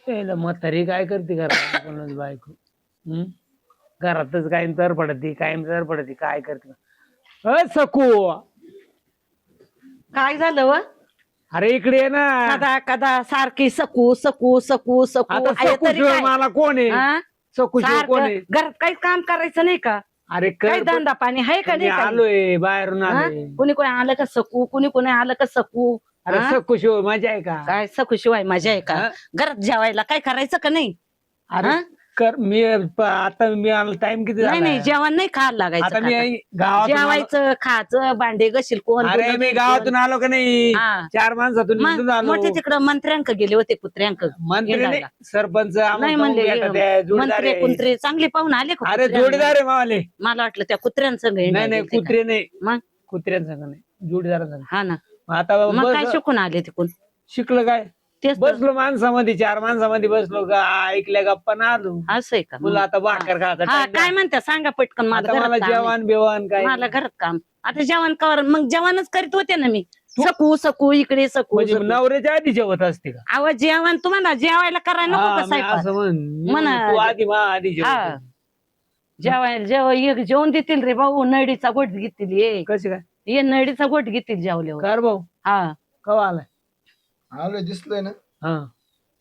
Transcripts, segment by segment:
त्याला म्हातारी काय करते घरात कोणाच बायको. घरातच कायम तर पडती काय करते सकू. काय झालं व अरे इकडे ये ना. कदा कदा सारखी सकू सकू सकू सकू आता आहे सकू तरी शिवाय काय? मला कोण आहे? हा? सकू शिवाय कोण सारखं आहे? घरात काही काम करायचं नाही का? अरे काही धंदा पाणी आहे का मी नाही काही? आलोय बाहेरून हा? आलोय. कुणी कोणी आलं का सकू कुणी कोणी आलं का सकू? अरे हा? सकू शिवाय मजा आहे का? काय सकू शिवाय मजा आहे का? हा? घरात जेवायला काय करायचं का नाही? अरे हा? कर मी आता मी आलो टाइम किती नाही नाही झाला? जेवण नाही खायला लागायचं आता का मी आता? गावातून आलो. जेवायचं खायचं भांडे घशील कोण अरे धुणं मी धुईल गावातून आलो का नाही? हा. 4 माणसातून मग निघून आलो. मोठे तिकडं मंत्र्यांक गेले होते कुत्र्यांक मंत्री नाही, हिंडायला. सरपंच नाही म्हणले जोडीदार मंत्री आहे. कुंत्रे चांगले पाहून आले का अरे कुत्र्यांना? जोडीदार आहे मावाले. मला वाटलं त्या कुत्र्यांसंग नाही हिंडायला नाही गेलते का? कुत्रे नाही. मग कुत्र्यांसंग नाही जोडीदारांसंग. हा ना आता मग काय बस शिकून आले तिकून? शिकलं काय? तेच तर. बसलो माणसामध्ये 4 माणसामध्ये बसलो ऐकल्या गप्पा ना आलो. असं आहे का? मुलं आता भाकर खायचा हा time काय झाला. म्हणता सांगा पटकन मला आता मला घरात काम आहे. जेवण बिवण काय मला घरात काम आता जेवण कर मग जेवणच करीत होते ना मी सकू सकू इकडे सकू म्हणजे सकू. नवऱ्याच्या आधी जेवत असते का? अहो जेवण तुम्हाला जेवायला करायला नको हा, का मी स्वयंपाक? असं म्हण. मी म्हणा. म्हणतो, तू आधी आधी हा जेवत. जेवायला जेवण देतील रे भाऊ नडीचा गोट घेतील ये कसे काय ये नडीचा गोट घेतील जेवल्यावर. कर भाऊ हा कवा आलाय? आलोय दिसलोय ना. हा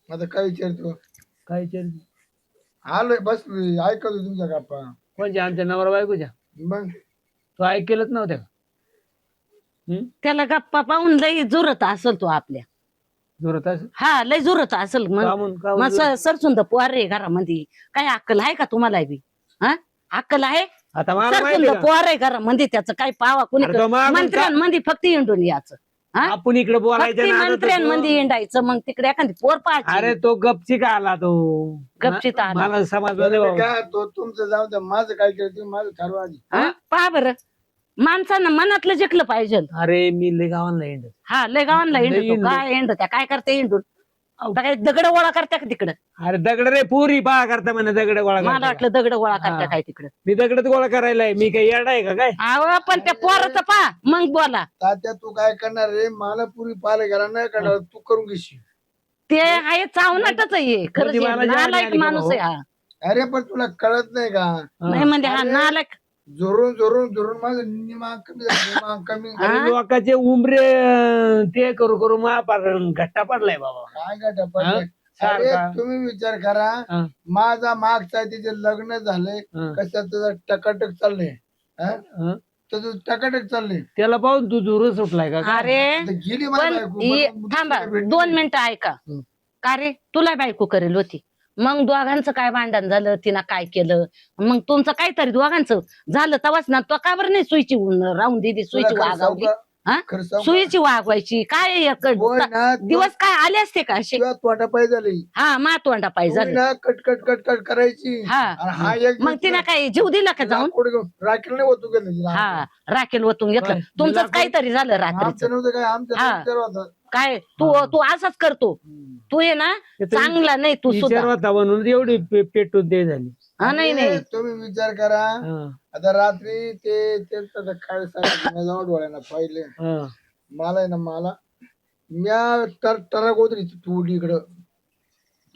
आता काय विचारतो? काय विचारली? आलोय बस ऐकतो तुमच्या गप्पा. कोणच्या आमच्या नवरा बायकोच्या? मग तो ऐकेलच नव्हत्या का? त्याला गप्पा पाहून लय जुरत असल तो आपल्या. जोरात असं? हा लय जुरत असल मग कामून कामून मग सरसून तर पोर रे घरामध्ये काय अक्कल आहे का तुम्हाला बी? हा अक्कल आहे? आता मला सरसून माहिती तर का? पोर आहे घरामध्ये त्याचं काय पावा कुणी अरे तो मागून मंत्र्यांमध्ये फक्त हिंडून याचं. हा? आपण इकडे बोलायचं फक्त ना आता मंत्र्यांमध्ये हिंडायचं मग तिकडे एखादी पोर पाहायची. अरे तो गपची का आला तो? गपचीत आला. मला समजलं नाही बाबा. काय तो तुमचं जाऊ द्या, माझं काय केलं तुम्ही माझं ठरवा आधी. हा? पहा बरं माणसानं मनातलं जिंकलं पाहिजे. अरे मी लय गावाला हिंडत. हा लय गावांना लय हिंडतो हिंडतो. काय हिंडत्या काय करते हिंडून? आता काय दगड गोळा करत्या का तिकडं? अरे दगड रे पुरी पहा करता म्हणे दगड गोळा मला करता का? वाटलं दगड गोळा करत्या हा. काय तिकडं. मी दगडच गोळा करायला आहे. मी काही येडा आहे का काय? अहो पण त्या पोराचं पा मग बोला. तात्या तू काय करणार रे? मला पुरी पाहिलं गेला नाही करणार, तू करून घेशील. ते आहे चावनाटच आहे खरंच कधी मला हे जाण नालायक आली का माणूस आहे हा. अरे पण तुला कळत नाही का? नाही म्हणजे हा अरे. नालायक. जोरून जोरून जोरून माझं निमा कमी झालं, निमा कमी. अरे लोकांचे उमरे ते करू करू महापार घट्टा पडलाय बाबा. काय गाठा पडले? हा? अरे सारखा. तुम्ही विचार करा. हा. माझा मागचा तिचे लग्न झालंय, हा. कशाचं टकाटक चाललंय. हा? हा? त्याचं टकाटक चाललंय. त्याला पाहून तू दूर सुटलाय का काय? अरे आता गेली माझी पण बायको, मला थांबा दुसरीकडे भेटली 2 नाही. मिनिटं ऐका. हं. का रे तुला बायको करेल होती मग दोघांचं काय भांडण झालं तिनं काय केलं मग तुमचं काहीतरी दोघांचं झालं तवाच ना तो का बरं नाही सुईची राहून दिली तुला सुईची खरं सांगू वागावली. का? हा? खरं सांगू का? सुईची वागवायची काय होय ना, दिवस काय आले असते का असे? तुला तोंडा पाहिजे झाली. हा मातोंडा पाहिजे तुम्ही झालं. ना कट कट कट कट करायची. हा. आणि हा एक मग तिनं काय जीव दिला का जाऊन? राखेल नाही होतो गेलं तिला. हा राखेल ओतून घेतलं काय? तुमचं लाकूड? काहीतरी झालं रात्रीचं. आमचं नव्हतं काय, आमचं हा. विचार होता. काय तू तू असाच करतो तू ये ना चांगला नाही तू सुद्धा. विचार होता म्हणून एवढी पेटून दे झाली. हा नाही अरे, नाही तुम्ही विचार करा. हा. आता रात्री ते त्यांचं काय सांगितलं जाऊन डोळ्यानं पाहिले. हा. मला आहे ना मला म्या टरा गोदरी तोडली इकडं.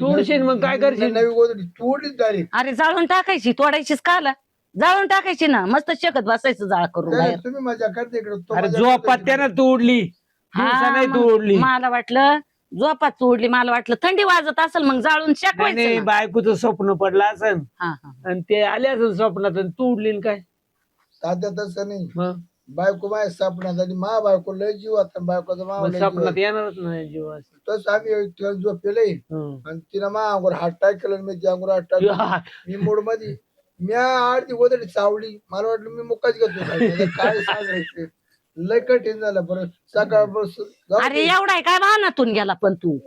तोडशील मग काय करशील? नवी गोदरी तोडलीच डायरेक्ट. अरे जाळून टाकायची तोडायचीच काला जाळून टाकायची ना मस्त शेकत बसायचं जाळ करून बाहेर. तुम्ही मजा करते इकडं, तो अरे मजा जो करतोय. पत्त्यानं तोडली दिवसा नाही मग तोडली. मला वाटलं झोपात चोडली मला वाटलं थंडी वाजत असेल मग जाळून नाही शेकवायचं ना. बायकोचं स्वप्न पडलं असन हा, हा. आणि ते आले असेल स्वप्नात आणि तोडली न काय तात्या तसं नाही. मग बायको माझ्या सपनात आणि मा बायको लय जीव आता बायकोचा मा लय स्वप्नात येणारच नाही जीव असं. तसं आम्ही झोपेले हं. आणि तिनं मा अंगोर हात टाक केलं आणि मी त्या अंगोर हात टाकलं. मी मूड मध्ये म्या आरती गोदडी चावली. मला वाटलं मी मुक्काच घेतो काय. काय सांगायचं लय कठीण झालं. बरं सकाळ अरे एवढा आहे काय वाहनातून गेला पण तू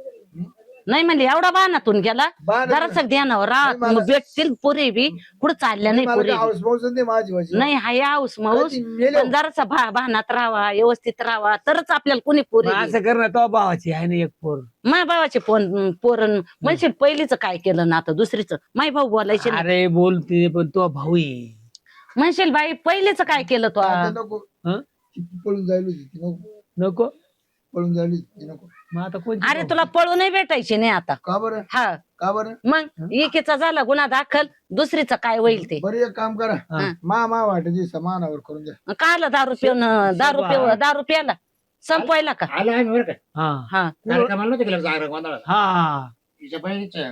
नाही म्हणजे एवढा वाहनातून गेला जरासक ध्यानावर राहत मग भेटतील पोरे बी कुठं चालल्या नाही पोरे बी. हाऊस माऊस नाही माझी माझी. नाही हाय हाऊस माऊस कधी मेलो. पण जरासा भानात राहावा व्यवस्थित राहावा तरच आपल्याला कोणी पोरे मग असं कर ना तो भावाची आहे ना एक पोर. माय भावाचे पोरण म्हणशील पहिलीच काय केलं ना आता दुसरीच माय भाऊ बोलायचे ना. अरे बोलते पण तो भाऊ आहे. म्हणशील बाई पहिलेच काय केलं तो आता नको. हं? ती पळून जायला होती ती नको. नको पळून झाली नको. मग आता कोणती अरे तुला पळूनही भेटायची नाही आता. का बरं हा का बरं मग एकीचा झाला गुन्हा दाखल, दुसरीचा काय होईल ते. बरं एक काम करा मा वाटायची समानावर करून द्या. काल दारू पिऊन दारू प्याला संपवायला का? आलो आम्ही बरं का हा हा कार्यक्रमाला नव्हते गेलो जागरण गोंधळात. हा तिच्या बहिणीच्या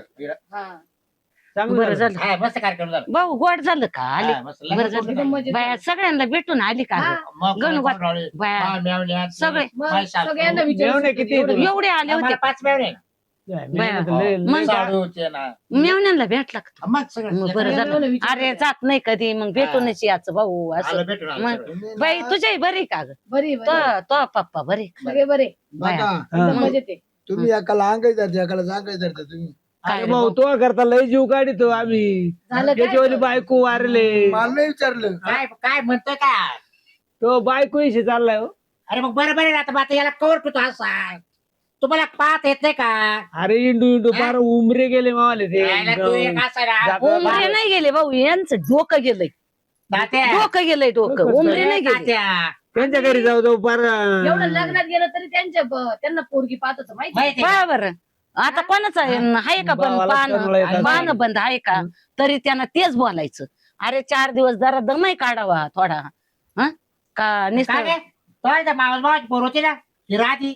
चांगलं बरं झालं. झालं हा मस्त कार्यक्रम झाला. भाऊ गोड झालं का आली? हा, मस्त. बरं लग्न झालं झालं. बाया सगळ्यांना भेटून आली का ग? मग गणगोत. कोण रावळे, बाया. मा, मेवण्या, सगळे. माय सासू. सगळ्यांना विचारू मेवणे शकते, किती एवढं. एवढे आले होते. आम्हाला 5 मेवणे. मेहनत लय- मग लय- साडू होते ना. मेवण्यांना भेटला का? मग सगळं मग बरं एवढं झालं. विचारू अरे जात नाही कधी मग भेटूनच याच भाऊ असं. आलं भेटून आलं मग सगळं. बाई तुझ्याही बरी का ग? बरी बरी. तो पप्पा बरी सगळे बरे बघा एकदम मजेत आहे. तुम्ही एकाला अंगाई धरता एकाला जांगाई धरता तुम्ही. काय अरे रे भाऊ तो करता लय जीव काढतो आम्ही. झालं काय? त्याच्यावाली बायको वारले, मला नाही विचारलं. काय काय म्हणतोय काय? तो बायकोशी चाललाय हो. अरे मग बरं बरं आता आता याला कवर ठेवतो असा. तुम्हाला पाहत येत नाही का? अरे इंडू फार उमरे गेले मावाले ते यायला तू एक असा रा- जागा- उमरे नाही गेले भाऊ, यांचं डोकं गेलंय. तात्या. डोकं गेलंय डोकं, उमरे नाही गेले. तात्या. त्यांच्या घरी जाऊ जाऊ फार एवढं लग्नात गेलं तरी त्यांना पोरगी पाहत होतं माहिती आहे? माहिती आहे का? बरोबर. आता कोणाचं आहे का पण भावाला करवलं येतात. पान बंद आहे का? तरी त्यांना तेच बोलायचं. अरे 4 दिवस जरा दमाई काढावा थोडा. हा का काय नुसतं रे? तो आहे त्या मावस पोर होती ना ती राधी.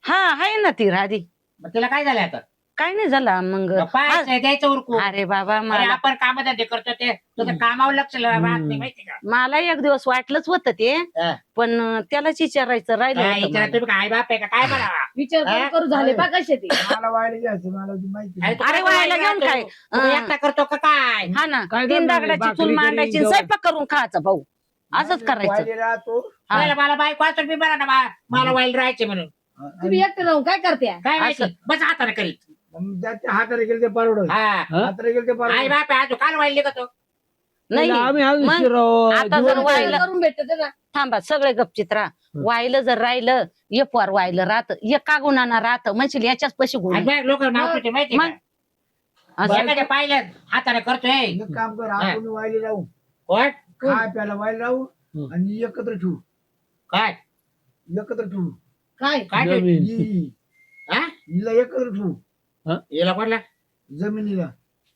हा आहे ना ती राधी. मग तिला काय झालं आता? काय नाही झाला मग. पाहायचं द्यायचं उरकू. अरे बाबा अरे मला आपण कामधंदे करतो ते तुझं कामावर लक्ष राहत नाही माहिती का? मला एक दिवस वाटलंच होतं ते, हा. पण त्यालाच विचारायचं राहिलं काय होतं विचारा मला. तुम्ही काय बाप आहे का काय म्हणावा? विचार हा? करू झाले पा कसे ते. मला वाढली घ्यायची मला ती माहिती अरे नाही. तू अरे काय व्हायला बोलायला घेऊन काय? तू? तू एकटा करतो का काय? हा ना, काय 3 करणार? दगडाची भाकरी चूल करी, मांडायची आणि जेवण. स्वयंपाक करून खायचा भाऊ. असंच करायचं. वाढली राहतो. हा. पहिलं मला बायको असतो मी बरा ना मला वाईल राहायचे म्हणून तुम्ही एकटे राहून काय करते? काय माहिती बस हाताने करीत. मग ज्याच्या हाताने गेले ते परवडत. हा हाताने गेले ते आई परवडत. बाप आहे अजून काल वाईल का तो? नाही आम्ही अजून मग शिराव, आता जीवन जर व्हायला- करून भेटत ना. थांबा सगळे गपचित राहा. वाहिलं जर राहिलं एक वार वाहिलं राहत, एक का गुणाना राहत म्हणजे याच्याच पशी गुण. लोक नाव ठेवते माहिती मग? का? असं एखाद्या पाहिलं हाताने करतोय एक काम कर आपण वायली राहू कोण खाय प्याला वायली राहू आणि एकत्र ठेवू काय एकत्र ठेवू. काय काय ठेवते? जमीन. हा? हिला एकत्र ठेवू हिला कोणला जमिनीला.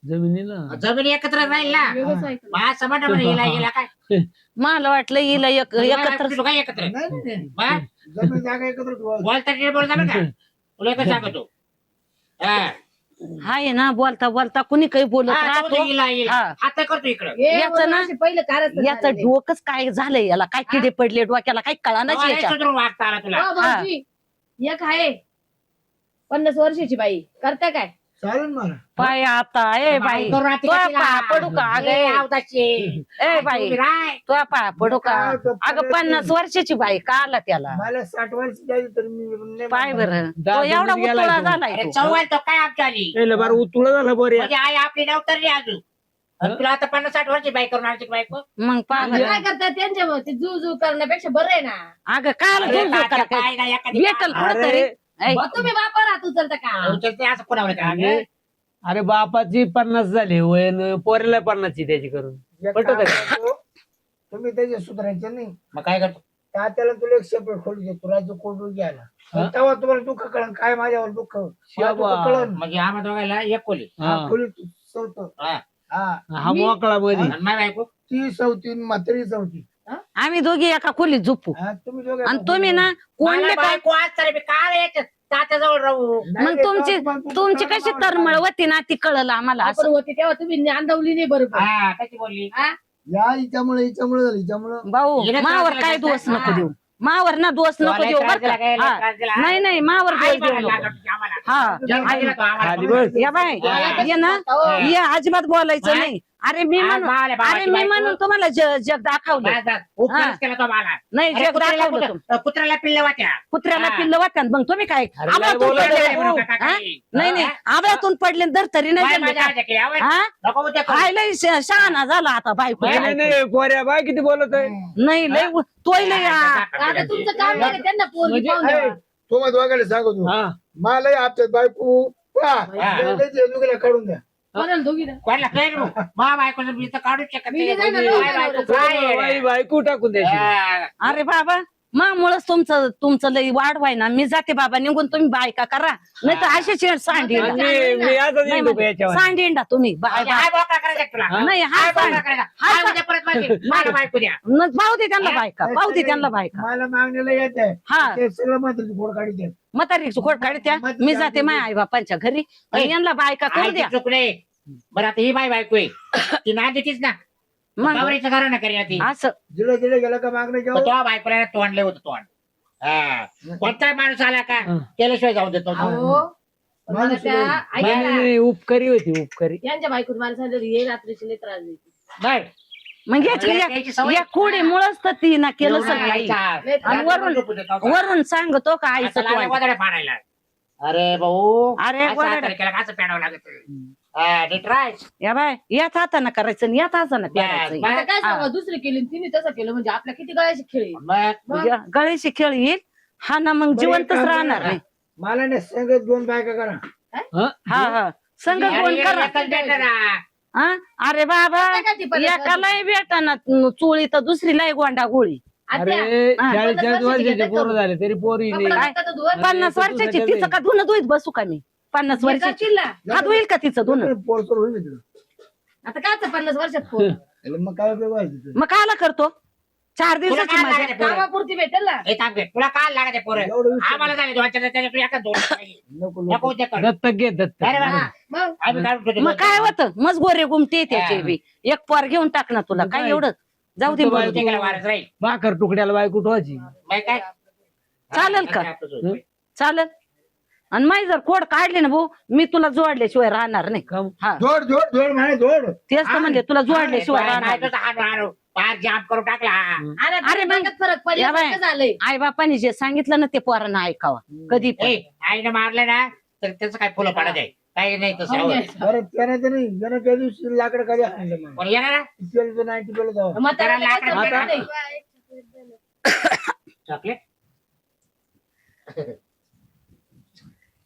जमिनीला जमीन एकत्र राहील ना व्यवसाय करू. मग असं म्हणा बरं हिला हिला काय मला वाटलं हिला एकत्र तुला काय एकत्र नाही नाही, नाही. हा? जमीन जागा एकत्र ठेवू. बोलता नाही बोलता बरं का तुला एकच सांगतो हा. हाय ना, बोलता बोलता कुणी काही बोलत हा, तो राहतो. म्हणतो हिला हिला. हा. हात करतो इकडं हे याचं वरून ना- असे पहिलं कारस्थान याचं झालेलं आहे. डोकंच काय झालंय, याला काय किडे पडले डोक्याला, काही कळानाच तेव्हा याच्या. लय सुधरून वागता आला तुला हो, भाऊजी, एक आहे 50 वर्षाची बाई करता काय? चालेल मला. पाय आता ए बाई, करू राहते तो का तिला? पाया पडू का ए, अगं? अवताची. ए बाई, उभी राय. तो पाया पडू का? काय तो अगं 50 वर्षाची बाई का आला त्याला? मला 60 वर्ष झाली तर मी नाही पाय म्हणणार. बरं, तो दाबून एवढा गेलाय उतुळा तो. झालाय अरे तो. चौवाल तो काय आमच्या आली त्याला बार उतुळा झाला बरे. म्हणजे आई आपली नवतरली अजून आणि तुला आता 50-60 वर्षी बाई करून आणायची बायको मग पाय आता बरं. काय करतात त्यांच्या ते जू जू करण्यापेक्षा बरं आहे ना. अगं काय अरे झुंजू तात्या, करा काय? काय नाही, एखादी भेटल काय? कुठं तरी. ऐ, मग तुम्ही वापर हात उचलता का? उचलते असं कोणावर का? अरे अरे बापाची 50 झाली वय पोरेला 50 त्याची करून एक पटत काम आहे. करतो, तुम्ही त्याचे सुधारायचे नाही. मग काय करतो तात्याला तुला एक सेपरेट खोली देतो राज्य कोर्ट घ्यायला. हा? तेव्हा तुम्हाला दुःख कळण काय माझ्यावर दुःख शाबा. कळण. म्हणजे आम्हा दोघायला एक कोली हा. खोली सवत. हा. हा हा मोकळा मध्ये आणि माय बायको ती सवती म्हातारी सवती. आम्ही दोघी एका खोलीत झोपू हा, तुम्ही दोघे आणि तुम्ही ना कोणले मला काय बायको आज तरी मी काय यायचं तात्याजवळ राहू नाही, मग नाही, तुमची तुम्हाला- तुमची कशी तरमळ होती ना ती कळलं आम्हाला आपण असं. होती तेव्हा तुम्ही अंदावली नाही बरोबर. हा कशी बोलली हा? या हिच्यामुळे झालं हिच्यामुळे. भाऊ हिने मावर त्रास काय दिला दोष का? नको देऊ, मावर ना दोष नको तुला देऊ त्रास बरं दिला का? काय? हा. त्रास दिला? नाही नाही मावर आई दोष देऊ बघायला नको. लागत होती आम्हाला. हा जन्म दिला तो आम्हाला. खाली बस. या बाय हा. ये ना हो. ये अजिबात बोलायचं बाय. नाही. अरे मी आज म्हणून बाळाला अरे बाळाची मी बायको. म्हणून तुम्हाला जग दाखवलं. बस, बस. उपकारच केला तो मला. नाही अरे जग कुत्र्याला दाखवलं कुत्र- कुत्र्याला पिल्ल वाट्या कुत्र्याला हा. पिल्ल वाटतात मग तुम्ही काय अरे आबाळातून बोला पडले नाही, काय? म्हणू हो. नका हा? काही. नाही नाही आबाळातून पडले तर तरी नाही बाय जमले माझ्या का? आज्याकडे, आवड. हा? नको उद्या करू. काय लय शहाणा झाला आता बायको नाही नाही नाही पोऱ्या बाय किती बोलत आहे. नाही लय तोय लय आता तुमचं काम नाही का त्यांना पोरगी म्हणजे- पाहून द्यावा. तुम्हाला दोघांना सांगतो हा मला हप्त्यात बायको हा. काढून द्या. कोणाला दोघीला? कोणाला प्रेम हो? मा बायकोचं मी तर काढूच शकत मी नाही. नाही जाणार, बाय बायको काय आहे? बाई बायको टाकून द्यायची. हा. अरे बाबा मामुळेच तुमचं लई वाढ व्हाय ना. मी जाते बाबा निघून, तुम्ही बायका करा, नाही तर असेच सांडी मी आता निघतो का याच्यावर? सांडींडा तुम्ही हाय बोका करायचा तुला. नाही हाय हा बोका करायचा. हाय उद्या परत माझी मला बायको द्या. पाहू दे त्यांना बायका, पाहू दे त्यांना बायका. मला मागणीला येत आहे हा ते सगळं मात्र फोड काढते. म्हातारी खोड काढत्या. मी जाते माझ्या आई बापांच्या घरी आणि यांना बायका करू द्या. चूक नाही. बरं आता ही बाय बायको आहे ती ना देतीच ना. मग नवरीचं घराणं ना करी ती. असं जिडे जिडे गेलं का मागणं पण जेव्हा तो बायकोला तोंडले होतं तोंड. हा कोणताही माणूस आला का केल्याशिवाय जाऊन देतो. अहो मला माणूस त्या नाही. ऐका ना, नाही, उपकारी होती उपकारी. यांच्या बायकोत मला सांगितलं हे रात्रीची लई त्रास देते. नाही. म्हणजे याची सवय. या कोडीमुळेच तर ती ना केलं एवढा सगळं. यायचा. लई त्रास. आणि वरून वरून सांगतो का आईचं आता लागले तोंड. गोधड्या फाडायला. अरे भाऊ अरे असं गोधड्या. हाताने केलं का असं पेडावं लागत. हा, नीट राह. या बाय याच हाताने करायचं आणि याच हाताने पेरायचं. बस. आता काय सांगा दुसरी केली आणि तिने तसं केलं म्हणजे आपल्या किती गळ्याची खेळ आहे. मग म्हणजे गळ्याची खेळ येईल हा ना, मग बरं, जिवंतच एक काम राहणार करा. नाही. मला नाही सांगत 2 बायका करा. हं? हा हा संघ अरे, कोण करा. एकच भेटलं ना. हा? अरे बाबा आता काय ती पद्धत एकालाही भेटाना चोळी तर दुसरीलाही गोंडा गोळी. अरे आत्या, 40 वर्षाचे घेतात पोरं करून. झाले तरी पोरी कपडे नाही. घालतात तर धुवत. 50 वर्षाची तिचं का धुणं धुईत बसू का मी? 50 हे वर्षाची करशील ना. हात होईल का तिचं धुणं? पोरसोर होईल तिला. आता काय 50 वर्षात पोर त्याला मग काय उपयोग व्हायचं ते? मग कायला करतो 4 तुला दिवसाची काय माझ्या लागायचं पोरं? कामापुरती भेटेल ना. हे थांब घे. तुला काय लागायचं पोरं? एवढं विचार आम्हाला झाले 2 त्याच्याकडे एका 2 नको नको नको. ते कर. दत्तक घे दत्तक. अरे बाबा. हा, मग आम्ही काढून ठेवतो. मग काय होतं मग गोरे गुमते त्याचे बी. एक पोर घेऊन टाक ना तुला मग काय काय? एवढं. जाऊ दे फक्त मरू बायको- दे. ते गेला वारस राहील. भाकर तुकड्याला बायको ठेवायची. मग काय चालेल का? हं? चालेल. आणि माही जर खोड काढली ना भाऊ मी तुला जोडल्याशिवाय राहणार नाही. कम. हा जोड जोड जोड म्हणे जोड. तेच तर म्हणजे तुला जोडल्याशिवाय राहणार नाही. हाणू पार जाम करून टाकला. अरे अरे मग- मग फरक पडला या बाय. कसं झालंय. आई बापाने जे सांगितलं ना ते पोरांना ऐकावं कधी पण. ए, आईनं मारलं ना तर त्याचं काय फुलं पाडत आहे काही नाही तसं खाऊन हवं. घ्यायचं. बरं त्यानं तर नाही त्यानं त्या दिवशी लाकडं कधी आणलं मग पण येणार ना केलं तर 90 केलं जावं. मग त्याला त्याला काय लाकडं समजत देणार. नाही. चॉकलेट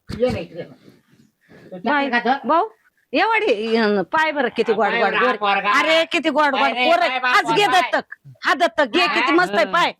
ये नाही इकडे. तू बाय. चॉकलेट खातो? भाऊ एवढी पाय बरं किती गोड गोड पाय गोड. पोरगा. अरे किती गोड गोड अरे, पोर पाय बा, आज घे पोरगा. दत्तक. हा दत्तक घे किती मस्त आहे पाय.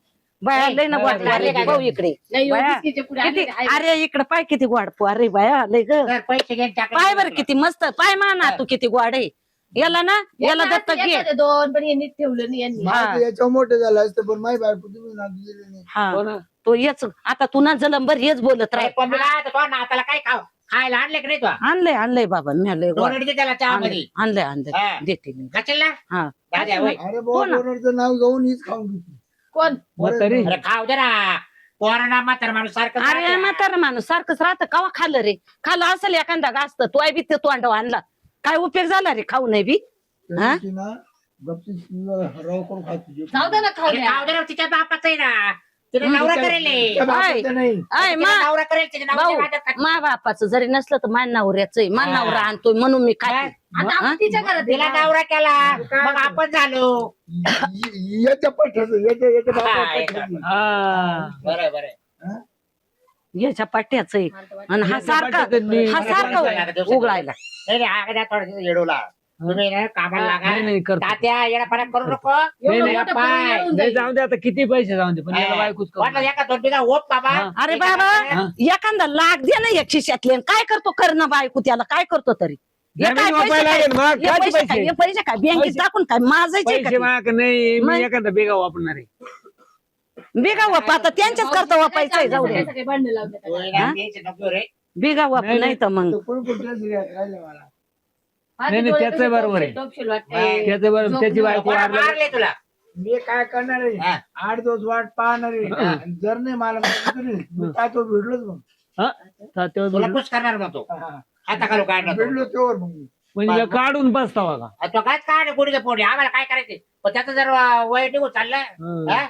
बाया लय ना गोड हा, अरे हा, भाऊ इकडे नाही बाया, बिस्किटचे पुढे किती आले, हाय. अरे इकडे पाय किती गोड अरे बाया लय ग. तर पैसे घेऊन टाकले. पाय बरं किती मस्त पाय माना तू किती गोड आहे. याला ना याला यांना दत्तक घे. एखादे दोन पण यांनी ठेवलं नाही यांनी. हा. माझं याच्यावर मोठं झालं असतं पण माही बायको तुम्ही नाद दिली नाही. हा हो ना. तो येच आता तू ना जलंबर हेच बोलत अरे, राह. पण मी काय तो नाताला काय खाऊ खायला आणले की नाही तो आणलंय आणलंय बाबा मी आणलंय गोड. दोन त्याला चहा मध्ये आणलंय आणलंय हा. देते मी. खाशील ना हा दादा होय. अरे हो बाबा ना. डोनरचं नाव घेऊन हीच खाऊन घेतली. कोण म्हातारी. अरे खाऊ दे ना पोरांना म्हातारा माणूस सारखं अरे राहतं. म्हातारा माणूस सारखंच राहतं कवा खाल्लं रे. खाल्लं असेल एखादा गास्त तो बी ते तोंड आणला काय उपयोग झाला रे खाऊ नाही बी. त्या हा? दिवशी ना गपचीप राव करून खायची. जाऊ दे ना खाऊ अरे द्या. खाऊ दे ना तिच्या बापाचं आहे ना तिने नवरा करेल हे. त्या बापाचं नाही. आय तिने मा नवरा करेल तिच्या भाऊ नवऱ्याच्या हातात खाते. मा बापाचं जरी नसलं तर मान नवऱ्याचं मान हा. नवरा आणतोय म्हणून मी खाते. आता आपण तिच्या घरात तिला आहे ना. नवरा केला मग आपण झालो. याच्या पठ्याचं याच्या हा, बापा याच्या. पठ्याचं. हा. बरं बरं याच्या पट्ट्याच आणि हा याच्या सारखा पट्ट्याचं मी- हा सारखा उघडायला. नाही नाही हा काय थोडं येडवला तुम्ही ना कामाला नाही लागा नाही करतो. तात्या येडापणा करू नको. एवढं नाही, मोठं पाय. पोरं येऊन नाही जाईल. जाऊ दे आता किती पैसे जाऊ दे पण याला बायकोच करू. वाटलं एका 2 बिघा ओप बाबा. हा. अरे बाबा हा. एखादा लाख दे ना एक खिशातले काय करतो करणं बायको त्याला काय करतो तरी. हे जमीन काय वापायला पैसे काय? लागेल मग. हे कायचे पैसे काय? पैसे? हे पैसे काय बँकेत पैसे- टाकून काय माझायचे पैसे माग नाही मग? मी एखादा बेगा वापरणार आहे. बिगा वाप आता त्यांच्याच करता वापायचंय जाऊ दे. सगळे भांडणं लावून देतात. तो येणार द्यायचे नको रे. बिगा वाप नाही, नाही तर मग तो कोण कोण ड्रेस राहिले मला. हा, ते नाही, नाही, डोळे त्याचं कसे बरोबर आहे. टोपशील वाटते. त्याचं बरं झोप त्याची नाही. बायको कोणा वारली. मारले तुला मी काय करणार आहे हा. 8 दिवस वाट पाहणार आहे आणि जर नाही मला माहिती तरी मी काय तो भेटलोच मग. हा? तात्यावर तुला बोललो. खुश करणार मग तो हा. आता काढू काय ना भेटलो तेव्हा मग मी. म्हणजे काढून बसता का तो काय काढ गुडीचे पोटी आम्हाला काय करायचे पण त्याचं जर वय निघून चाललंय हा?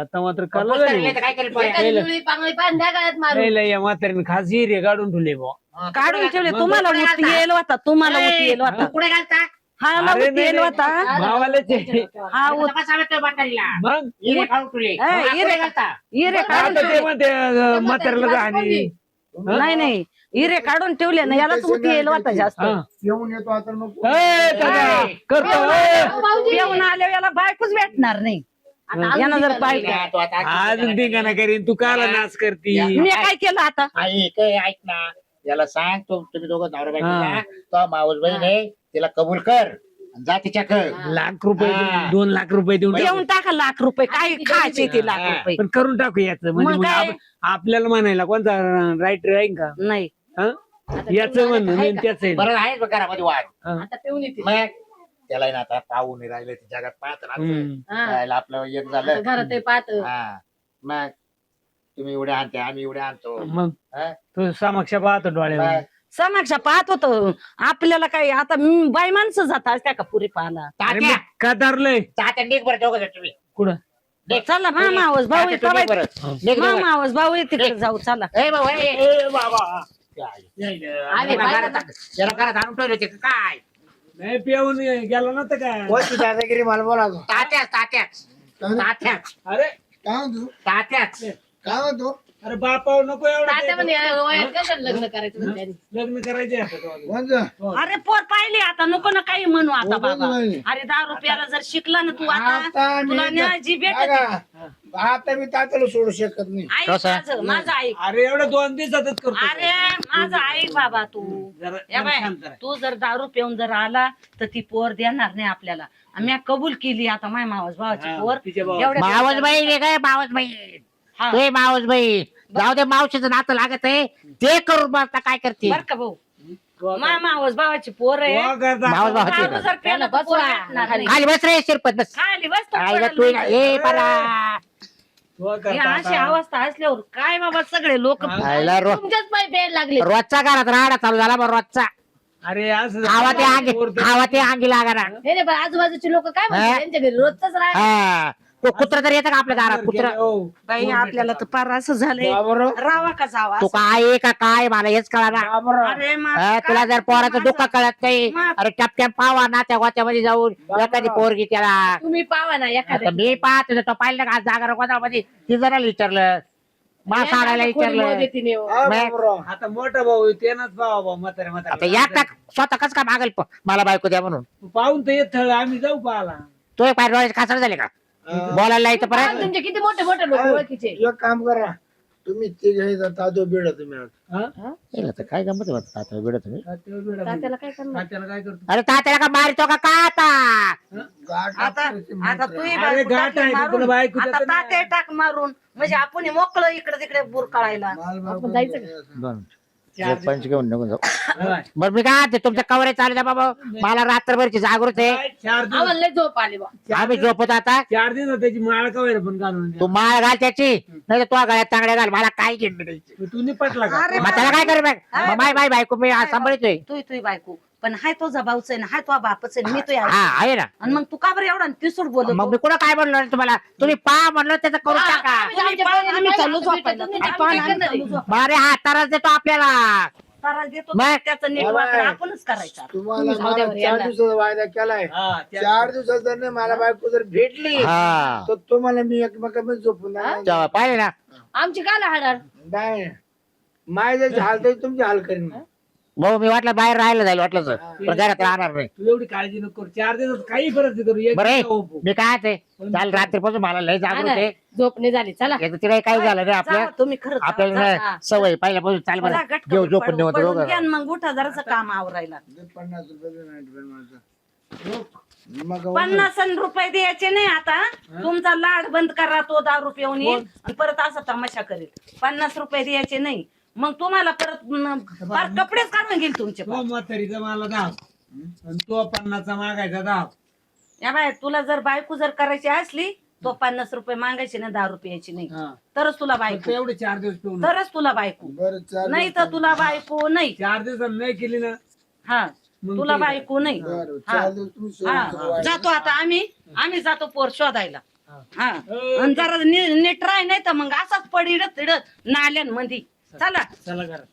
आता मात्र खुश काल करेल नाही तर काय करेल पोरं? एखादी जुळी पांगळी पांढऱ्या गळ्यात मारून. या म्हातारीने खास हिरे काढून ठेवले बुवा. हा, काढून ठेवले मग तुम्हाला कुठे उती घालता? येईल होता तुम्हाला ए, उती येईल होता. तू कुठे घालता हा अरे उती येईल नाही, होता. भावालाच आहे. हा आता उत- कसा भेटतो म्हातारीला मग हिरे काढून तुले हिरे- घालता हिरे काढून आता ते ठेवले. म्हणते म्हातारीला आणि नाही नाही हिरे काढून ठेवले ना यालाच उती येईल होता जास्त. हा. येऊन येतो आता मग ए, दादा, करतो ए. अहो, भाऊजी. येऊन आल्यावर याला बायकोच भेटणार नाही. यानं जर पाहिलं ना, तू आता अजून धिंगाणा करीन तू काला नाच करती मी काय केलं आता ऐक ना याला सांग तुम्ही दोघं नवरा हा. बायकोला तो मावस बहीण आहे तिला कबूल कर आणि जा तिच्याकडे लाख रुपये हा. 2 लाख रुपये देऊन टाकू. देऊन टाका लाख रुपये काय खायचे ते लाख रुपये पण करून टाकू याच म्हणजे मग मग काय? आपल्याला म्हणायला कोणता राईट राहील का नाही याच म्हणणं नाही त्याच आहे बरं आहेच बघ घरामध्ये वाद आता पिऊन येते मग त्याला आहे ना आता पाहून नाही राहिले ती जगात पाहत राहतं. हा. राहिलं आपलं एक आता झालं घरात ते पाहत हा मग तुम्ही एवढे आणते आम्ही एवढे आणतो मग हा? तू समक्ष पाहतो डोळ्यावर मग समक्षा पाहत होतो आपल्याला काय आता बाई माणसं जातात त्या का पुरी पाहला अरे तात्या मग का धरलंय तात्या निघ बरं दोघं जण तुम्ही कुठं चला मामा आवाज भाऊ तात्या, तू निघ बरं. निघ दोघं. मामा आवाज भाऊ आहे तिकडे जाऊ चला ए भाऊ, ए बाबा आले बाहेर आता. याला घरात आणून ठेवले होते का काय नाही पिऊन गेला नव्हतं काय वरची दादागिरी मला बोला तात्याच अरे काय म्हणतो तात्याच काय म्हणतो अरे बापाव नको तात्या एवढं म्हणे वयात कशाला लग्न करायचं म्हणते त्यांनी. लग्न करायचे आता तो. कोणतं अरे पोर पाहिले आता नको ना काही म्हणू आता हो, बाबा बरोबर आहे. अरे 10 रुपयाला जर शिकला ना तू आता आता तुला मी न्यायची भेट बघा, आता मी तात्याला सोडू शकत नाही ऐक कसं? माझं ऐक अरे एवढं 2 दिवसातच करतो अरे माझं ऐक बाबा तू जरा या बाय, शांत राहा. तू जर दारू पिऊन जर आला तर ती पोर देणार नाही आपल्याला आम्ही कबूल केली आता माय मावस भावाची हा, पोर तिच्या भावाची. एवढ्या मावस बहीण आहे काय मावस बहीण हा. तू मावस बहीण जाऊ दे मावशीचं नातं लागत आहे ते करून बघ आता काय करते बर का भाऊ माय मावस भावाची पोर आहे वा करता. मावस भावाची दारू जर प्याला तर पोर भेटणार नाही. खाली बस रे शिरपत बस खाली बस तो आईला पडल तू नाही. ए परा वा ही करता अशी आता. अवस्था असल्यावर काय बाबा सगळे लोक आईला तुमच्याच पाय प्यायला लागले रोजचा घरात राडा चालू झाला बरं रोजचा अरे असं खावा ते अंगी खावा ते अंगी लागणार नाही नाही, पण आजूबाजूचे लोक काय हा? म्हणतात त्यांच्या घरी रोजच राहत हा तो कुत्रा तर येतं का आपल्या दारात कुत्रा हो. बाई आपल्याला तर पार असं झालंय रावा का जावा तू काय आहे का काय मला हेच कळा ना अरे माझं हा, तुला काय जर पोराचं माझं- दुःख कळत नाही मा- अरे टपक्यात पावा ना त्या गोत्यामध्ये जाऊन एखादी पोरगी त्याला तुम्ही पावा ना आता एखाद्या मी पाहतो तो पाहिलं का जागा गोदामध्ये ती जरा विचारलं मा साडायला विचारलं हा, मग- बाबूराव. आता मोठा भाऊ आहे, त्यानंच पावा भाऊ म्हातारे आता म्हातारे या टाक स्वतः कस का मागेल मला बायको द्या म्हणून पाहून तर येत आम्ही जाऊ पाहाला तो एक पाय डोळ्याचे खासड झाले का बोलायला येतं परत तुमचे किती मोठे मोठे लोक ओळखीचे एक काम करा तुम्ही ते घ्यायचा ताजो बेड तुम्ही आज. काय गमत बिडत तात्याला काय करणार त्याला काय करतो अरे तात्याला का मारितो का आता गाठ आता आपल्याची आता मित्र. तू अरे गाठ आहे ना, तुला बायको आता देतं ना. ताते टाक मारून म्हणजे आपण मोकळं इकडे तिकडे बुर काढायला माल बाप आपण जायचं पंच घेऊन निघून जाऊ होय. बरं मी काय तुमच्या कवरे चालू द्या बाबा मला रात्रभरची जागृत आहे काय 4 दिवस आम्हाला लय झोप आली बा आम्ही झोपत आता 4 दिवस त्याची माळ का वैर पण घालून द्या. तू माळ घाल त्याची नाही तर तुझ्या गळ्यात तांगड्या घाल मला काय घेणं नाही. तू निपटला का अरे मग त्याला काय करू मग माय बाय बायको मी आज सांभाळतोय तू बायको पण हाय तो जबावच आहे ना हाय तो बापच आहे ना, मी तो हा आहे ना आणि मग तू का बरं एवढा तिसूड बोलत मग मी कुठं काय म्हणलो तुम्हाला तुम्ही पहा म्हणलं त्याचं करून टाका आम्ही चालू झोपायला. अरे हा तरच देतो आपल्याला त्रास देतो मग? त्याचं नीट वापर आपणच करायचा तुम्हाला जाऊ द्या मला बरं 4 यांना. दिवसाचा वायदा केलाय हा, त्या- 4 दिवसात जर नाही मला बायको जर भेटली हा तर तुम्हाला मी एकमेकांमध्ये झोपून देणार. तेव्हा पाहिले ना आमची काय हाडार नाही माय जर हाल तरी तुमची हाल करीन भाऊ मी वाटलं बाहेर राहायला जाईल वाटलं तर पण घरात राहणार नाही तू एवढी काळजी नको करू 4 दिवस काही फरक नाही करू एक बरं दिवस झोपू. मी काय ते चाल रात्रीपासून मला लय जागृत आहे झोपणे झाली चला याचं तिला काही झालं नाही आपल्या जा, तुम्ही खरंच जा, आपल्याला जा, नाही जा. सवय पहिल्यापासून चाल मला बरं गटकं घेऊ झोपून पडून- निवत पडून दोघं घ्या आणि मग उठा जरासं काम आवरायला 50 रुपये दे, 90 माझा मग 50 रुपये द्यायचे नाही आता तुमचा लाड बंद करा तो दारू पिऊन येईल आणि परत असा तमाशा करेल 50 रुपये द्यायचे नाही मग तुम्हाला परत फार कपडेच काढून घेईल तुमचे तो म्हातारीचा मला दाब आणि तो 50चा मागायचा दाब या बाय तुला जर बायको जर करायची असली तो 50 रुपये मागायचे ना 10 रुपयाची नाही हा. तरच तुला फक्त बायको एवढे 4 दिवस पिऊन तरच तुला बायको बरं 4 नाही तर तुला बायको नाही 4 दिवस नाही केली ना हा मग तुला ठीक आहे. बायको नाही बरं हा. 4 दिवस तुम्ही हा सोडून वायदा. जातो आता आम्ही जातो पोर शोधायला हा. हा आणि जरा नीट राह नाही तर मग असाच पडिडत तिडत नाल्यांमध्ये चला चला घरात